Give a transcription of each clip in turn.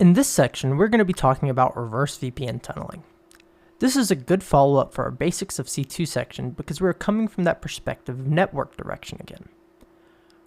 In this section, we're going to be talking about reverse VPN tunneling. This is a good follow-up for our Basics of C2 section because we're coming from that perspective of network direction again.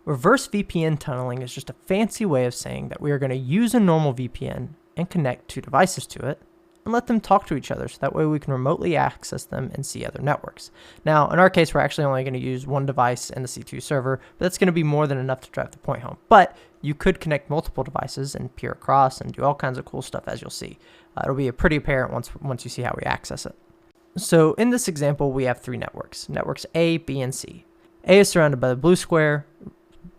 Reverse VPN tunneling is just a fancy way of saying that we are going to use a normal VPN and connect two devices to it and let them talk to each other so that way we can remotely access them and see other networks. Now, in our case, we're actually only going to use one device and the C2 server, but that's going to be more than enough to drive the point home. But you could connect multiple devices and peer across and do all kinds of cool stuff, as you'll see. It'll be pretty apparent once you see how we access it. So in this example, we have three networks A, B, and C. A is surrounded by the blue square,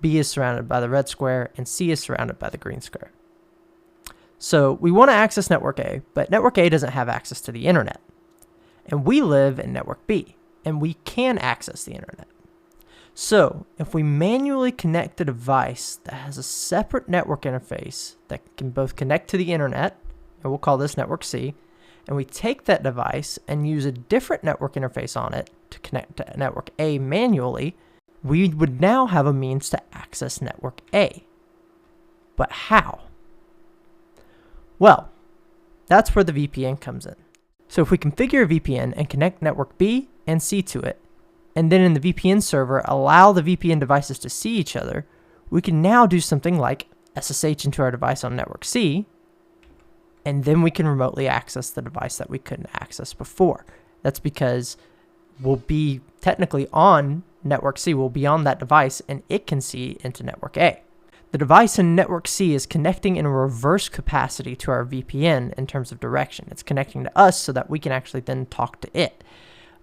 B is surrounded by the red square, and C is surrounded by the green square. So we want to access network A, but network A doesn't have access to the internet. And we live in network B, and we can access the internet. So if we manually connect a device that has a separate network interface that can both connect to the internet, and we'll call this network C, and we take that device and use a different network interface on it to connect to network A manually, we would now have a means to access network A. But how? Well, that's where the VPN comes in. So if we configure a VPN and connect network B and C to it, and then in the VPN server allow the VPN devices to see each other, we can now do something like SSH into our device on network C, and then we can remotely access the device that we couldn't access before. That's because we'll be technically on network C, we'll be on that device, and it can see into network A. The device in network C is connecting in a reverse capacity to our VPN in terms of direction. It's connecting to us so that we can actually then talk to it.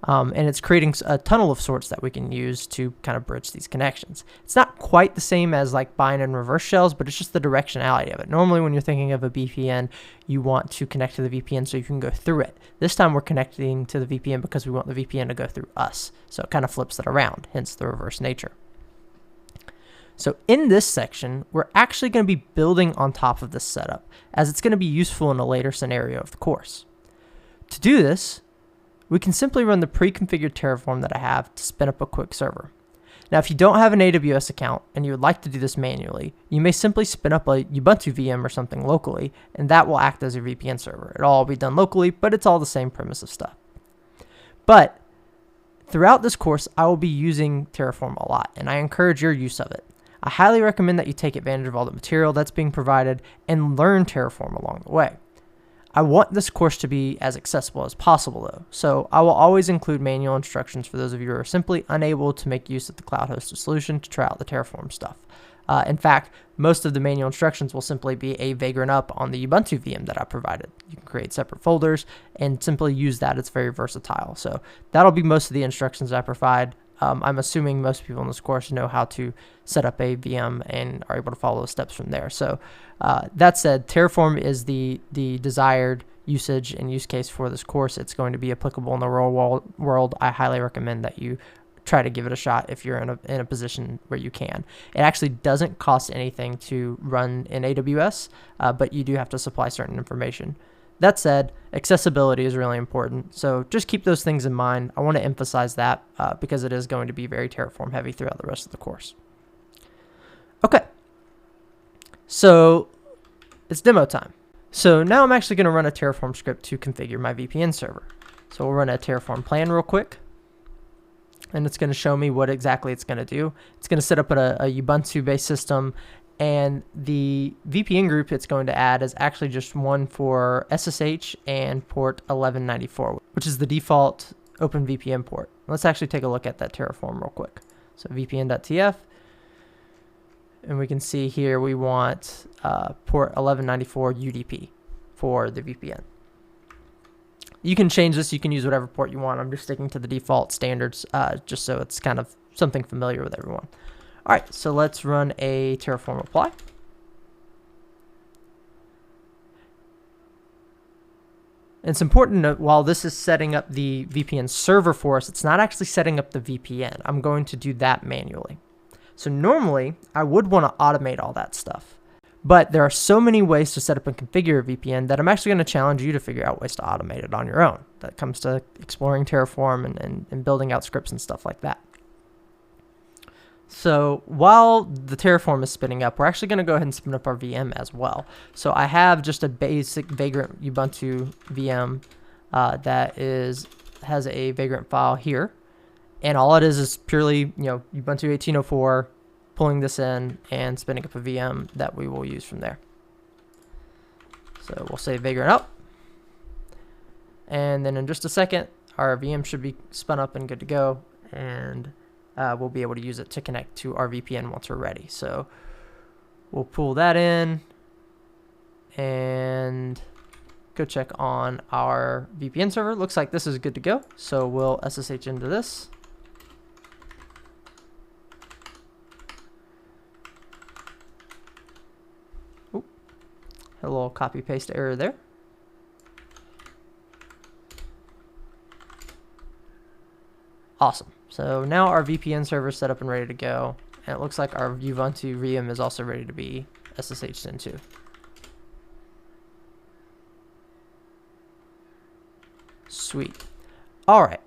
And it's creating a tunnel of sorts that we can use to kind of bridge these connections. It's not quite the same as like bind and reverse shells, but it's just the directionality of it. Normally when you're thinking of a VPN, you want to connect to the VPN so you can go through it. This time we're connecting to the VPN because we want the VPN to go through us. So it kind of flips it around, hence the reverse nature. So in this section, we're actually going to be building on top of this setup, as it's going to be useful in a later scenario of the course. To do this, we can simply run the pre-configured Terraform that I have to spin up a quick server. Now, if you don't have an AWS account and you would like to do this manually, you may simply spin up a Ubuntu VM or something locally, and that will act as your VPN server. It'll all be done locally, but it's all the same premise of stuff. But throughout this course, I will be using Terraform a lot, and I encourage your use of it. I highly recommend that you take advantage of all the material that's being provided and learn Terraform along the way. I want this course to be as accessible as possible though, so I will always include manual instructions for those of you who are simply unable to make use of the cloud-hosted solution to try out the Terraform stuff. In fact, most of the manual instructions will simply be a vagrant up on the Ubuntu VM that I provided. You can create separate folders and simply use that. It's very versatile. So that'll be most of the instructions I provide. I'm assuming most people in this course know how to set up a VM and are able to follow the steps from there. So that said, Terraform is the desired usage and use case for this course. It's going to be applicable in the real world. I highly recommend that you try to give it a shot if you're in a position where you can. It actually doesn't cost anything to run in AWS, but you do have to supply certain information. That said, accessibility is really important, so just keep those things in mind. I want to emphasize that because it is going to be very Terraform heavy throughout the rest of the course. Okay, so it's demo time. So now I'm actually going to run a Terraform script to configure my VPN server. So we'll run a Terraform plan real quick, and it's going to show me what exactly it's going to do. It's going to set up a Ubuntu-based system, and the VPN group it's going to add is actually just one for SSH and port 1194, which is the default OpenVPN port. Let's actually take a look at that Terraform real quick. So vpn.tf, and we can see here we want port 1194 UDP for the VPN. You can change this, you can use whatever port you want. I'm just sticking to the default standards just so it's kind of something familiar with everyone. All right, so let's run a Terraform apply. And it's important to note, while this is setting up the VPN server for us, it's not actually setting up the VPN. I'm going to do that manually. So normally, I would want to automate all that stuff. But there are so many ways to set up and configure a VPN that I'm actually going to challenge you to figure out ways to automate it on your own. That comes to exploring Terraform and building out scripts and stuff like that. So while the Terraform is spinning up, we're actually going to go ahead and spin up our VM as well. So I have just a basic Vagrant Ubuntu VM that has a Vagrant file here, and all it is purely Ubuntu 18.04, pulling this in and spinning up a VM that we will use from there. So we'll say Vagrant up, and then in just a second our VM should be spun up and good to go, and we'll be able to use it to connect to our VPN once we're ready. So we'll pull that in and go check on our VPN server. Looks like this is good to go. So we'll SSH into this. Oop, a little copy paste error there. Awesome. So now our VPN server is set up and ready to go, and it looks like our Ubuntu VM is also ready to be SSH'd into. Sweet. All right.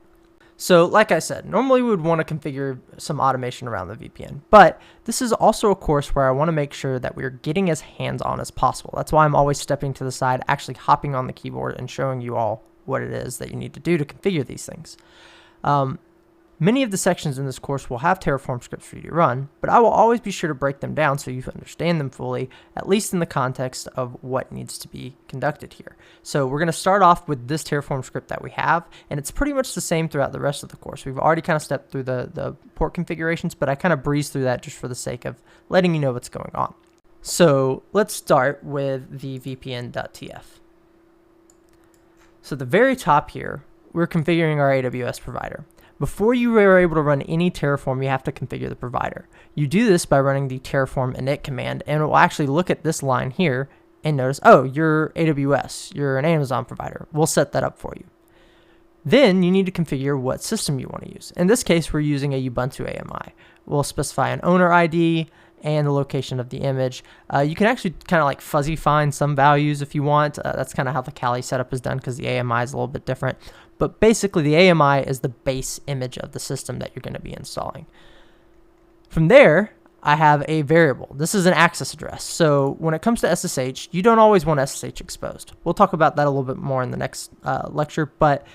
So like I said, normally we would want to configure some automation around the VPN, but this is also a course where I want to make sure that we're getting as hands-on as possible. That's why I'm always stepping to the side, actually hopping on the keyboard and showing you all what it is that you need to do to configure these things. Many of the sections in this course will have Terraform scripts for you to run, but I will always be sure to break them down so you understand them fully, at least in the context of what needs to be conducted here. So we're going to start off with this Terraform script that we have, and it's pretty much the same throughout the rest of the course. We've already kind of stepped through the port configurations, but I kind of breezed through that just for the sake of letting you know what's going on. So let's start with the VPN.tf. So at the very top here, we're configuring our AWS provider. Before you are able to run any Terraform, you have to configure the provider. You do this by running the terraform init command, and it will actually look at this line here and notice, oh, you're AWS, you're an Amazon provider. We'll set that up for you. Then you need to configure what system you want to use. In this case, we're using a Ubuntu AMI. We'll specify an owner ID and the location of the image. You can actually kind of like fuzzy find some values if you want. That's kind of how the Kali setup is done because the AMI is a little bit different. But basically the AMI is the base image of the system that you're going to be installing. From there, I have a variable. This is an access address. So when it comes to SSH, you don't always want SSH exposed. We'll talk about that a little bit more in the next lecture, but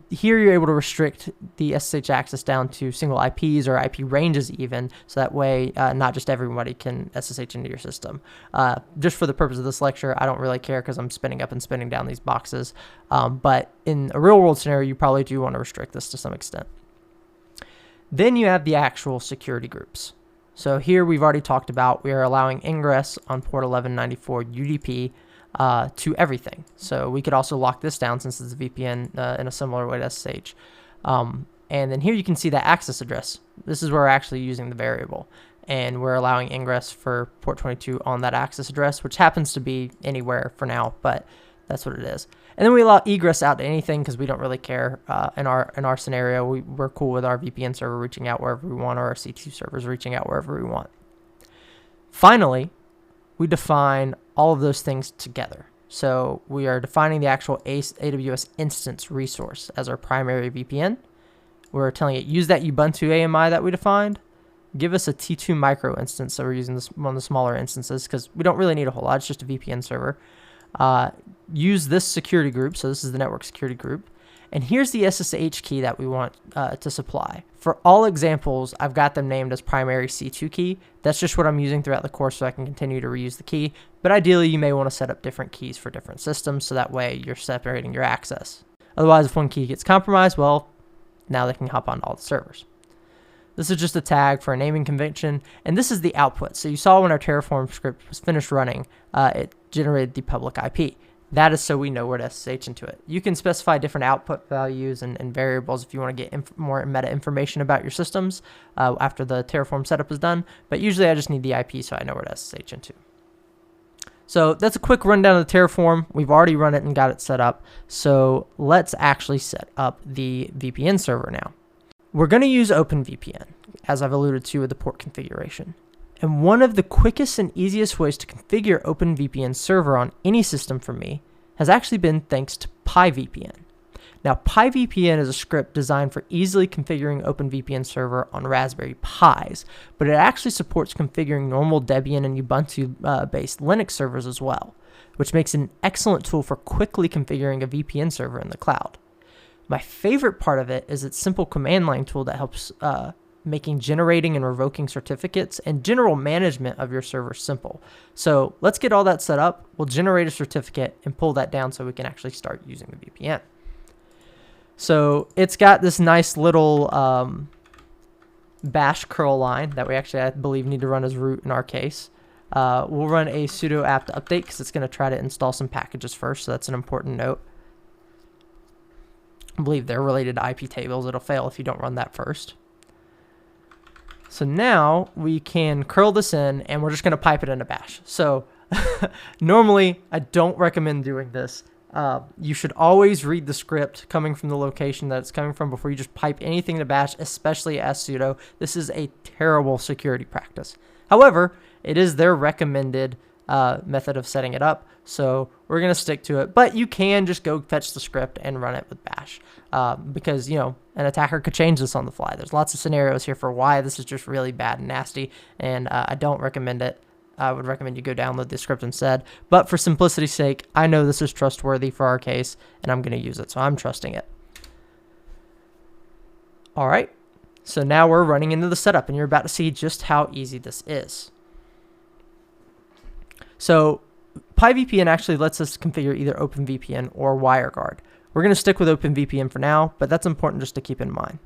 here you're able to restrict the SSH access down to single IPs or IP ranges even, so that way not just everybody can SSH into your system. Just for the purpose of this lecture, I don't really care because I'm spinning up and spinning down these boxes, but in a real world scenario, you probably do want to restrict this to some extent. Then you have the actual security groups. So here we've already talked about we are allowing ingress on port 1194 UDP to everything. So we could also lock this down since it's a VPN in a similar way to SSH. And then here you can see that access address. This is where we're actually using the variable. And we're allowing ingress for port 22 on that access address, which happens to be anywhere for now, but that's what it is. And then we allow egress out to anything because we don't really care. In our scenario, we're cool with our VPN server reaching out wherever we want, or our C2 servers reaching out wherever we want. Finally, we define all of those things together. So we are defining the actual AWS instance resource as our primary VPN. We're telling it, use that Ubuntu AMI that we defined. Give us a T2 micro instance. So we're using this one of the smaller instances because we don't really need a whole lot. It's just a VPN server. Use this security group. So this is the network security group. And here's the SSH key that we want to supply. For all examples, I've got them named as primary C2 key. That's just what I'm using throughout the course so I can continue to reuse the key. But ideally, you may want to set up different keys for different systems so that way you're separating your access. Otherwise, if one key gets compromised, well, now they can hop onto all the servers. This is just a tag for a naming convention, and this is the output. So you saw when our Terraform script was finished running, it generated the public IP. That is so we know where to SSH into it. You can specify different output values and variables if you want to get more meta information about your systems after the Terraform setup is done, but usually I just need the IP so I know where to SSH into. So that's a quick rundown of the Terraform. We've already run it and got it set up, so let's actually set up the VPN server now. We're going to use OpenVPN, as I've alluded to with the port configuration. And one of the quickest and easiest ways to configure OpenVPN server on any system for me has actually been thanks to PyVPN. Now, PyVPN is a script designed for easily configuring OpenVPN server on Raspberry Pis, but it actually supports configuring normal Debian and Ubuntu-based Linux servers as well, which makes it an excellent tool for quickly configuring a VPN server in the cloud. My favorite part of it is its simple command line tool that helps making generating and revoking certificates and general management of your server simple. So let's get all that set up. We'll generate a certificate and pull that down so we can actually start using the VPN. So it's got this nice little bash curl line that we actually, I believe, need to run as root in our case. We'll run a sudo apt update because it's going to try to install some packages first, so that's an important note. I believe they're related to IP tables. It'll fail if you don't run that first. So now we can curl this in, and we're just going to pipe it into bash. So normally, I don't recommend doing this. You should always read the script coming from the location that it's coming from before you just pipe anything to bash, especially as sudo. This is a terrible security practice. However, it is their recommended method of setting it up, so we're going to stick to it. But you can just go fetch the script and run it with bash because, you know, an attacker could change this on the fly. There's lots of scenarios here for why this is just really bad and nasty, and I don't recommend it. I would recommend you go download the script instead. But for simplicity's sake, I know this is trustworthy for our case, and I'm going to use it, so I'm trusting it. All right, so now we're running into the setup, and you're about to see just how easy this is. So PyVPN actually lets us configure either OpenVPN or WireGuard. We're going to stick with OpenVPN for now, but that's important just to keep in mind.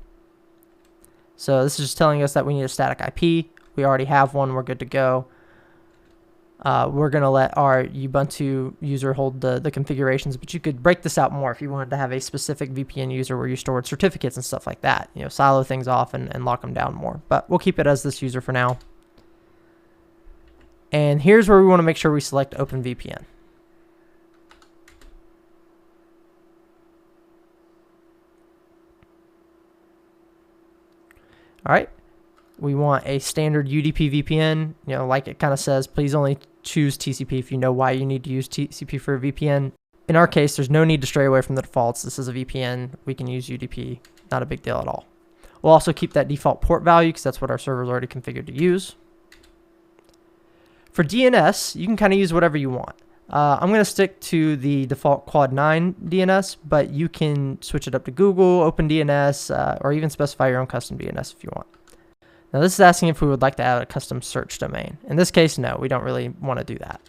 So this is just telling us that we need a static IP. We already have one. We're good to go. We're going to let our Ubuntu user hold the configurations, but you could break this out more if you wanted to have a specific VPN user where you stored certificates and stuff like that. You know, silo things off and lock them down more. But we'll keep it as this user for now. And here's where we want to make sure we select OpenVPN. All right, we want a standard UDP VPN, you know, like it kind of says, please only choose TCP if you know why you need to use TCP for a VPN. In our case, there's no need to stray away from the defaults. This is a VPN. We can use UDP, not a big deal at all. We'll also keep that default port value because that's what our server is already configured to use. For DNS, you can kind of use whatever you want. I'm going to stick to the default Quad 9 DNS, but you can switch it up to Google, OpenDNS, or even specify your own custom DNS if you want. Now this is asking if we would like to add a custom search domain. In this case, no, we don't really want to do that.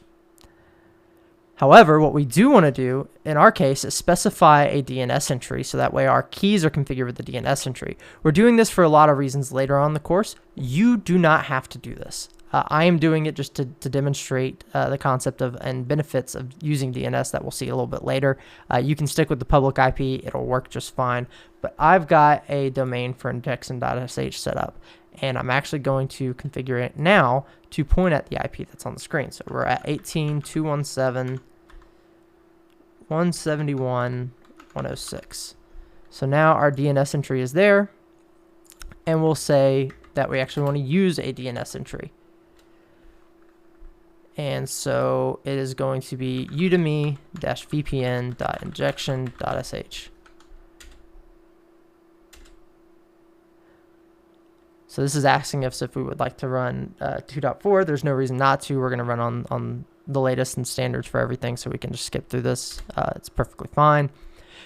However, what we do want to do, in our case, is specify a DNS entry so that way our keys are configured with the DNS entry. We're doing this for a lot of reasons later on in the course. You do not have to do this. I am doing it just to demonstrate the concept of and benefits of using DNS that we'll see a little bit later. You can stick with the public IP. It'll work just fine. But I've got a domain for index.sh set up, and I'm actually going to configure it now to point at the IP that's on the screen. So we're at 18.217.171.106. So now our DNS entry is there, and we'll say that we actually want to use a DNS entry. And so it is going to be udemy-vpn.injection.sh. So this is asking us if we would like to run 2.4. There's no reason not to. We're going to run on the latest and standards for everything, so we can just skip through this. It's perfectly fine.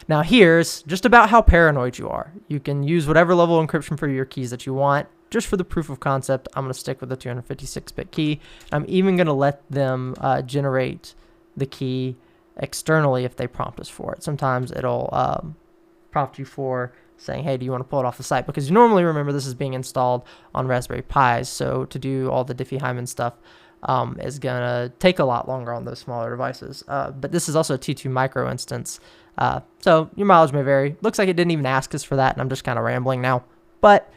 Now here's just about how paranoid you are. You can use whatever level of encryption for your keys that you want. Just for the proof of concept, I'm going to stick with the 256-bit key. I'm even going to let them generate the key externally if they prompt us for it. Sometimes it'll prompt you for saying, hey, do you want to pull it off the site? Because you normally, remember, this is being installed on Raspberry Pis, so to do all the Diffie-Hellman stuff is going to take a lot longer on those smaller devices. But this is also a T2 micro instance, so your mileage may vary. Looks like it didn't even ask us for that, and I'm just kind of rambling now. But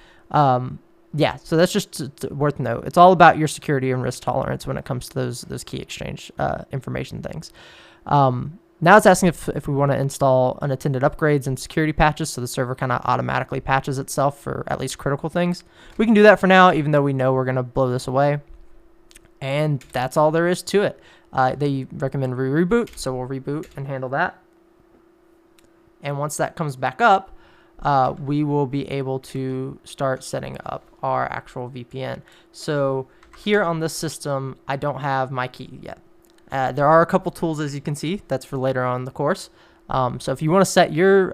yeah, so that's just worth note. It's all about your security and risk tolerance when it comes to those key exchange information things. Now it's asking if we want to install unattended upgrades and security patches, so the server kind of automatically patches itself for at least critical things. We can do that for now, even though we know we're going to blow this away. And that's all there is to it. They recommend reboot, so we'll reboot and handle that. And once that comes back up, we will be able to start setting up our actual VPN. So here on this system, I don't have my key yet. There are a couple tools, as you can see, that's for later on in the course. So if you want to set your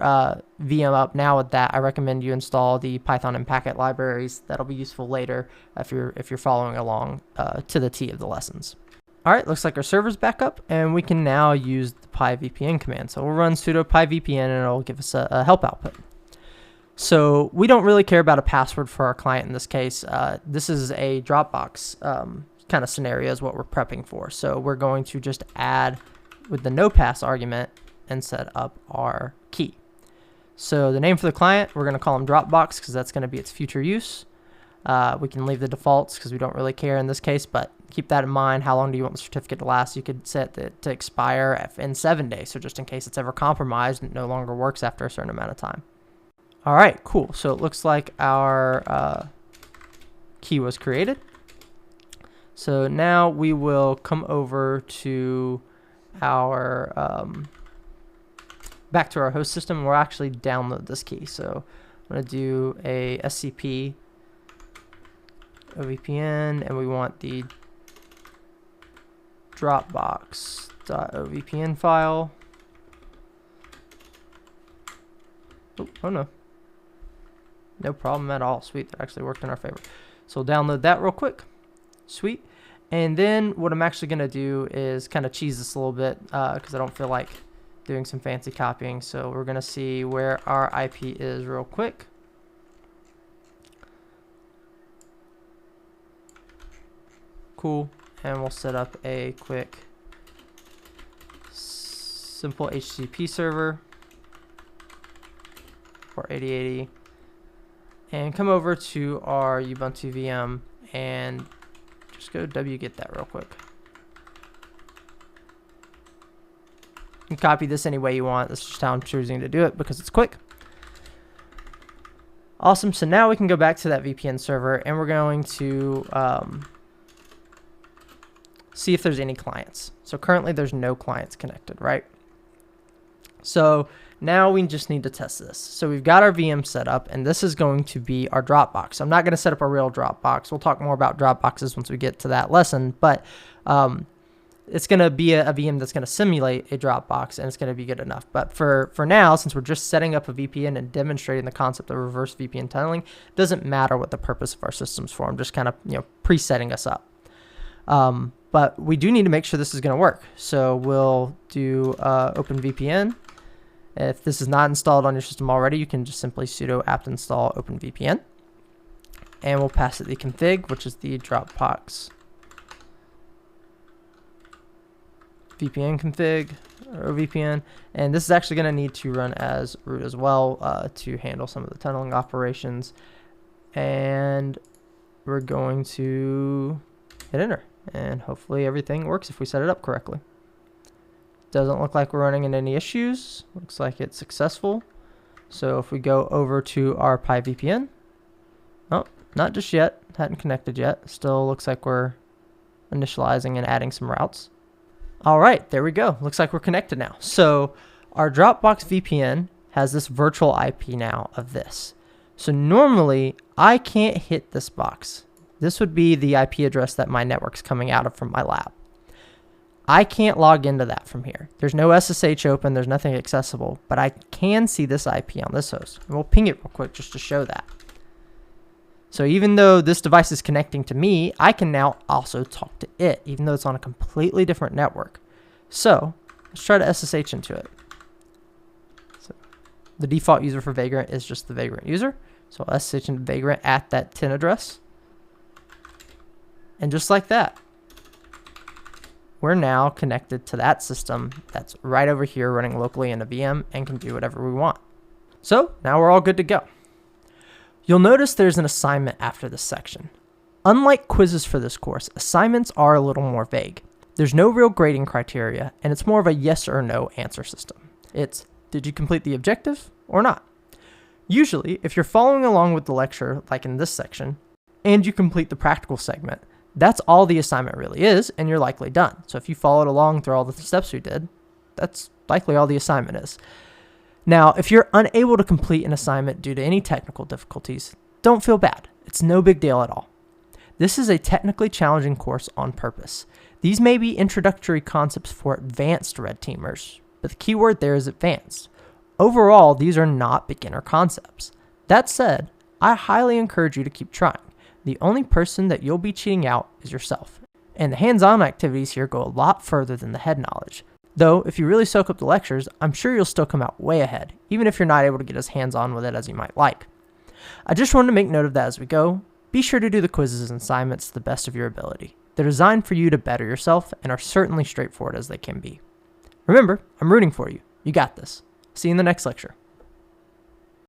VM up now with that, I recommend you install the Python and Packet libraries. That'll be useful later if you're following along to the T of the lessons. All right, looks like our server's back up, and we can now use the pyvpn command. So we'll run sudo pyvpn, and it'll give us a help output. So we don't really care about a password for our client in this case. This is a Dropbox kind of scenario is what we're prepping for. So we're going to just add with the no-pass argument and set up our key. So the name for the client, we're going to call him Dropbox because that's going to be its future use. We can leave the defaults because we don't really care in this case, but keep that in mind. How long do you want the certificate to last? You could set it to expire in 7 days. So just in case it's ever compromised and it no longer works after a certain amount of time. All right, cool. So it looks like our key was created. So now we will come over to our back to our host system, and we'll actually download this key. So I'm going to do a SCP OVPN, and we want the Dropbox.ovpn file. Oh no. No problem at all. Sweet, that actually worked in our favor. So we'll download that real quick. Sweet. And then what I'm actually going to do is kind of cheese this a little bit because I don't feel like doing some fancy copying. So we're going to see where our IP is real quick. Cool. And we'll set up a quick simple HTTP server for 8080 and come over to our Ubuntu VM and just go wget that real quick. You can copy this any way you want. This is just how I'm choosing to do it because it's quick. Awesome. So now we can go back to that VPN server and we're going to see if there's any clients. So currently there's no clients connected, right? So now we just need to test this. So we've got our VM set up, and this is going to be our Dropbox. I'm not going to set up a real Dropbox. We'll talk more about Dropboxes once we get to that lesson, but it's going to be a VM that's going to simulate a Dropbox, and it's going to be good enough. But for now, since we're just setting up a VPN and demonstrating the concept of reverse VPN tunneling, it doesn't matter what the purpose of our system's for. I'm just kind of presetting us up. But we do need to make sure this is going to work. So we'll do OpenVPN. If this is not installed on your system already, you can just simply sudo apt install OpenVPN. And we'll pass it the config, which is the Dropbox VPN config, or VPN. And this is actually going to need to run as root as well to handle some of the tunneling operations. And we're going to hit enter. And hopefully everything works if we set it up correctly. Doesn't look like we're running into any issues. Looks like it's successful. So if we go over to our PyVPN, oh, not just yet, hadn't connected yet. Still looks like we're initializing and adding some routes. All right, there we go. Looks like we're connected now. So our Dropbox VPN has this virtual IP now of this. So normally I can't hit this box. This would be the IP address that my network's coming out of from my lab. I can't log into that from here. There's no SSH open, there's nothing accessible, but I can see this IP on this host. And we'll ping it real quick just to show that. So even though this device is connecting to me, I can now also talk to it, even though it's on a completely different network. So let's try to SSH into it. So the default user for Vagrant is just the Vagrant user. So I'll SSH into Vagrant at that TIN address. And just like that, we're now connected to that system that's right over here running locally in a VM and can do whatever we want. So now we're all good to go. You'll notice there's an assignment after this section. Unlike quizzes for this course, assignments are a little more vague. There's no real grading criteria, and it's more of a yes or no answer system. It's, did you complete the objective or not? Usually, if you're following along with the lecture, like in this section, and you complete the practical segment, that's all the assignment really is, and you're likely done. So if you followed along through all the steps we did, that's likely all the assignment is. Now, if you're unable to complete an assignment due to any technical difficulties, don't feel bad. It's no big deal at all. This is a technically challenging course on purpose. These may be introductory concepts for advanced red teamers, but the key word there is advanced. Overall, these are not beginner concepts. That said, I highly encourage you to keep trying. The only person that you'll be cheating out is yourself. And the hands-on activities here go a lot further than the head knowledge. Though, if you really soak up the lectures, I'm sure you'll still come out way ahead, even if you're not able to get as hands-on with it as you might like. I just wanted to make note of that as we go. Be sure to do the quizzes and assignments to the best of your ability. They're designed for you to better yourself and are certainly straightforward as they can be. Remember, I'm rooting for you. You got this. See you in the next lecture.